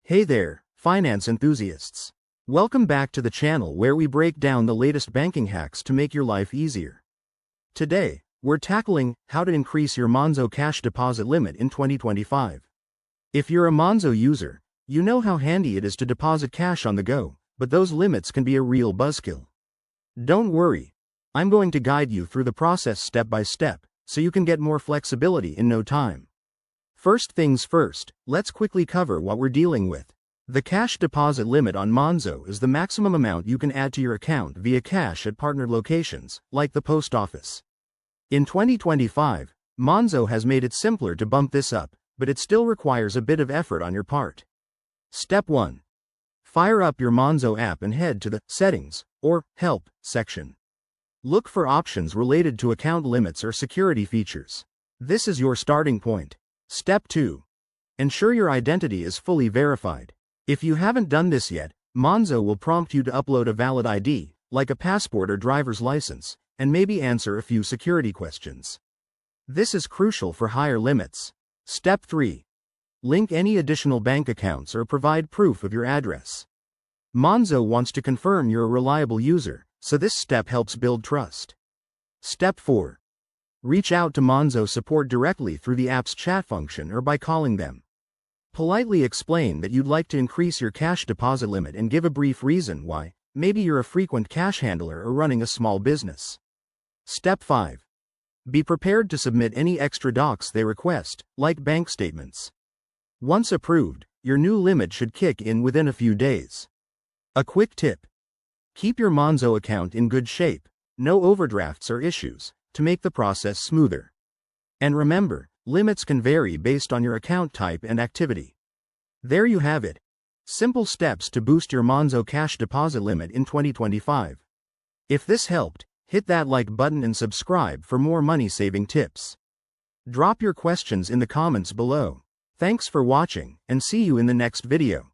Hey there, finance enthusiasts. Welcome back to the channel where we break down the latest banking hacks to make your life easier. Today, we're tackling how to increase your Monzo cash deposit limit in 2025. If you're a Monzo user, you know how handy it is to deposit cash on the go, but those limits can be a real buzzkill. Don't worry, I'm going to guide you through the process step by step, so you can get more flexibility in no time. First things first, let's quickly cover what we're dealing with. The cash deposit limit on Monzo is the maximum amount you can add to your account via cash at partnered locations, like the post office. In 2025, Monzo has made it simpler to bump this up, but it still requires a bit of effort on your part. Step 1. Fire up your Monzo app and head to the Settings, or Help, section. Look for options related to account limits or security features. This is your starting point. Step 2. Ensure your identity is fully verified. If you haven't done this yet, Monzo will prompt you to upload a valid ID, like a passport or driver's license, and maybe answer a few security questions. This is crucial for higher limits. Step 3. Link any additional bank accounts or provide proof of your address. Monzo wants to confirm you're a reliable user, so this step helps build trust. Step 4. Reach out to Monzo support directly through the app's chat function or by calling them. Politely explain that you'd like to increase your cash deposit limit and give a brief reason why. Maybe you're a frequent cash handler or running a small business. Step 5. Be prepared to submit any extra docs they request, like bank statements. Once approved, your new limit should kick in within a few days. A quick tip. Keep your Monzo account in good shape, no overdrafts or issues, to make the process smoother. And remember, limits can vary based on your account type and activity. There you have it. Simple steps to boost your Monzo cash deposit limit in 2025. If this helped, hit that like button and subscribe for more money-saving tips. Drop your questions in the comments below. Thanks for watching, and see you in the next video.